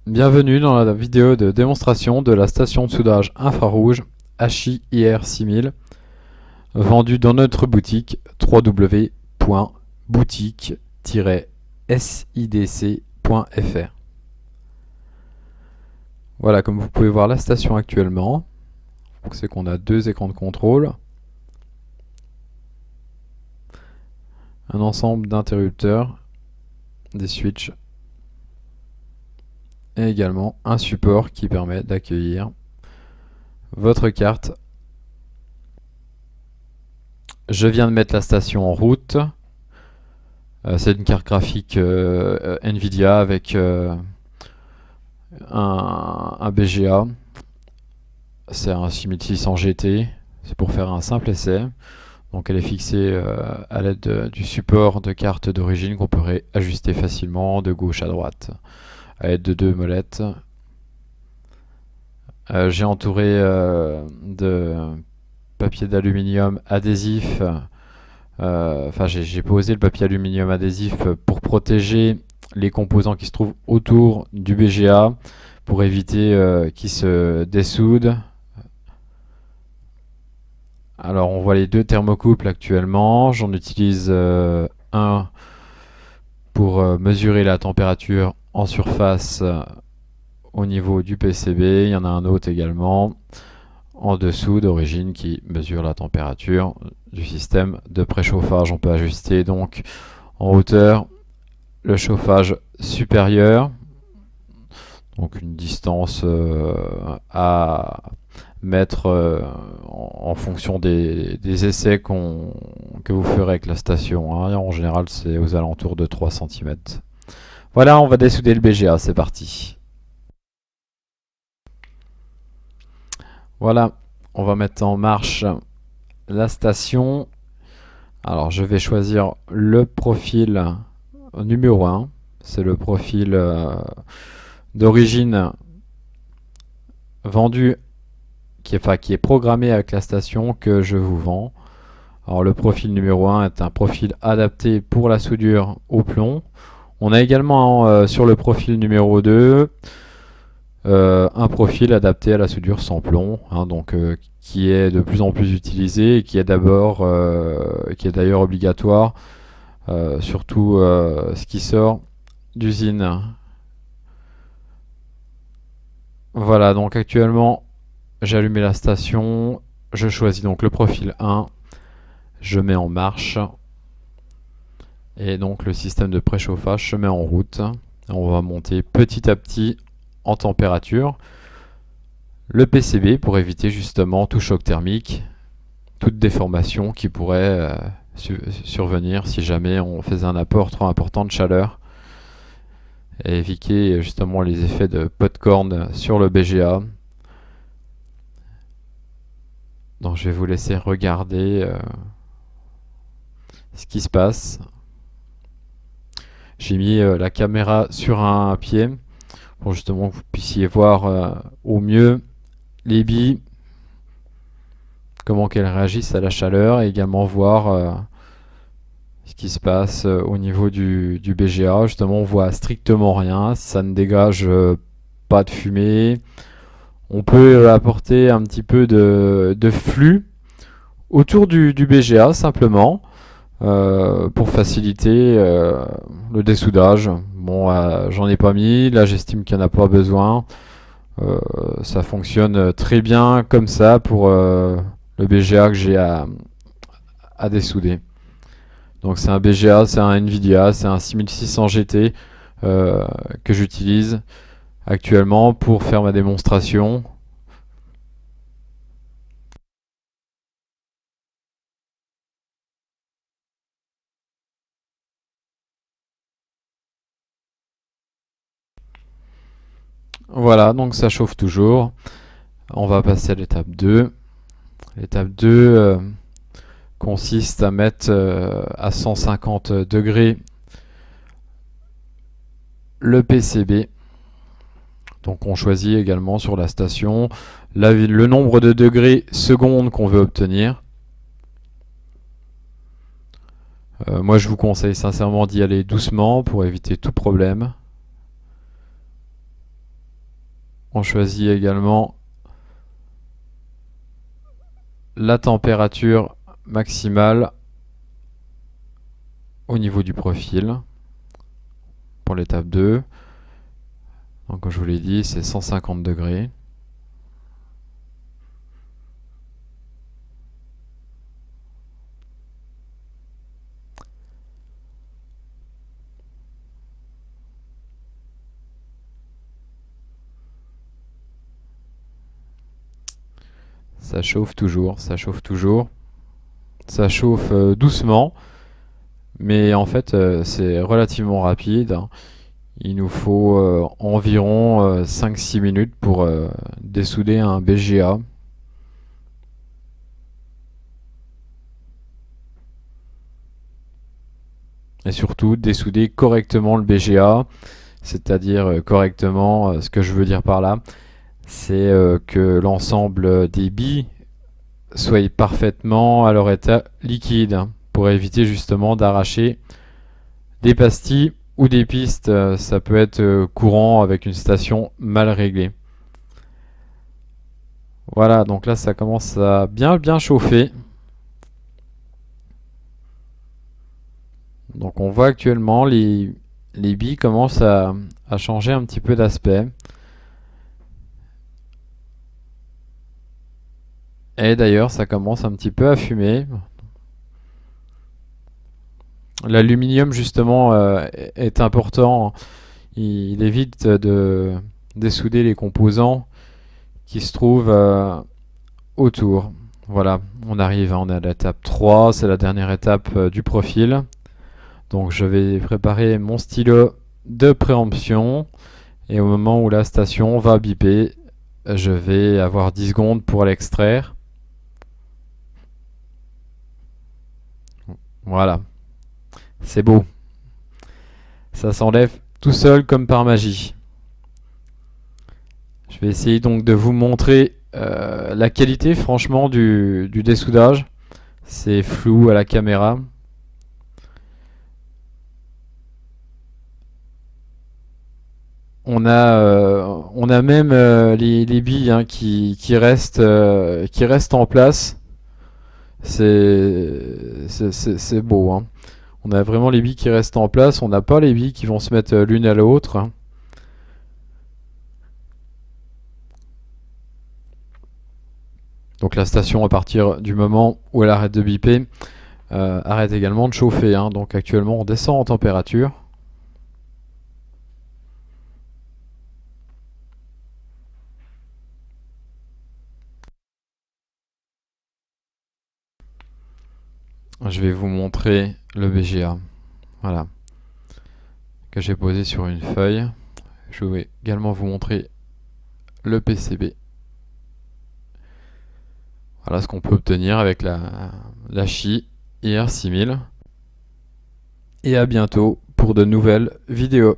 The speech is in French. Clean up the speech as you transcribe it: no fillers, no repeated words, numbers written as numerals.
Bienvenue dans la vidéo de démonstration de la station de soudage infrarouge HI IR6000 vendue dans notre boutique www.boutique-sidc.fr. Voilà, comme vous pouvez voir la station actuellement, c'est qu'on a deux écrans de contrôle, un ensemble d'interrupteurs, des switches et également un support qui permet d'accueillir votre carte. Je viens de mettre la station en route. C'est une carte graphique Nvidia avec un BGA. C'est un 6600 GT. C'est pour faire un simple essai. Donc elle est fixée à l'aide du support de carte d'origine qu'on peut ajuster facilement de gauche à droite à l'aide de deux molettes. J'ai entouré de papier d'aluminium adhésif. Enfin, j'ai posé le papier aluminium adhésif pour protéger les composants qui se trouvent autour du BGA pour éviter qu'ils se dessoudent. Alors on voit les deux thermocouples actuellement. J'en utilise un pour mesurer la température en surface au niveau du PCB. Il y en a un autre également en dessous d'origine qui mesure la température du système de préchauffage. On peut ajuster donc en hauteur le chauffage supérieur, donc une distance à mettre en fonction des essais que vous ferez avec la station. Hein. En général, c'est aux alentours de 3 cm. Voilà, on va dessouder le BGA, c'est parti. Voilà, on va mettre en marche la station. Alors, je vais choisir le profil numéro 1. C'est le profil d'origine vendu qui est programmé avec la station que je vous vends. Alors le profil numéro 1 est un profil adapté pour la soudure au plomb. On a également sur le profil numéro 2 un profil adapté à la soudure sans plomb, hein, donc qui est de plus en plus utilisé et qui est d'ailleurs obligatoire, surtout ce qui sort d'usine. Voilà, donc actuellement j'ai allumé la station, je choisis donc le profil 1, je mets en marche et donc le système de préchauffage se met en route. On va monter petit à petit en température le PCB pour éviter justement tout choc thermique, toute déformation qui pourrait survenir si jamais on faisait un apport trop important de chaleur, et éviter justement les effets de popcorn sur le BGA. Donc je vais vous laisser regarder ce qui se passe. J'ai mis la caméra sur un pied pour justement que vous puissiez voir au mieux les billes, comment qu'elles réagissent à la chaleur, et également voir ce qui se passe au niveau du BGA. Justement, on voit strictement rien, ça ne dégage pas de fumée. On peut apporter un petit peu de flux autour du BGA simplement pour faciliter le dessoudage. Bon, j'en ai pas mis, là j'estime qu'il n'y en a pas besoin. Ça fonctionne très bien comme ça pour le BGA que j'ai à dessouder. Donc c'est un BGA, c'est un Nvidia, c'est un 6600 GT que j'utilise actuellement pour faire ma démonstration. Voilà, donc ça chauffe toujours. On va passer à l'étape 2. L'étape 2 consiste à mettre à 150 degrés le PCB. Donc on choisit également sur la station le nombre de degrés secondes qu'on veut obtenir. Moi je vous conseille sincèrement d'y aller doucement pour éviter tout problème. On choisit également la température maximale au niveau du profil pour l'étape 2. Donc comme je vous l'ai dit, c'est 150 degrés. Ça chauffe toujours, ça chauffe toujours. Ça chauffe doucement, mais en fait c'est relativement rapide. Il nous faut environ 5-6 minutes pour dessouder un BGA. Et surtout dessouder correctement le BGA, c'est-à-dire correctement, ce que je veux dire par là, c'est que l'ensemble des billes soit parfaitement à leur état liquide, pour éviter justement d'arracher des pastilles ou des pistes. Ça peut être courant avec une station mal réglée. Voilà, donc là ça commence à bien chauffer. Donc on voit actuellement les billes commencent à changer un petit peu d'aspect. Et d'ailleurs ça commence un petit peu à fumer. L'aluminium justement est important. Il évite de dessouder les composants qui se trouvent autour. Voilà, on arrive, on est à l'étape 3, c'est la dernière étape du profil. Donc je vais préparer mon stylo de préemption et au moment où la station va biper, je vais avoir 10 secondes pour l'extraire. Voilà, c'est beau. Ça s'enlève tout seul comme par magie. Je vais essayer donc de vous montrer la qualité franchement du dessoudage. C'est flou à la caméra. On a même les billes hein, qui restent en place. C'est beau. Hein. On a vraiment les billes qui restent en place. On n'a pas les billes qui vont se mettre l'une à l'autre. Hein. Donc la station, à partir du moment où elle arrête de biper, arrête également de chauffer. Hein. Donc actuellement, on descend en température. Je vais vous montrer le BGA. Voilà. Que j'ai posé sur une feuille. Je vais également vous montrer le PCB. Voilà ce qu'on peut obtenir avec la Qi IR6000. Et à bientôt pour de nouvelles vidéos.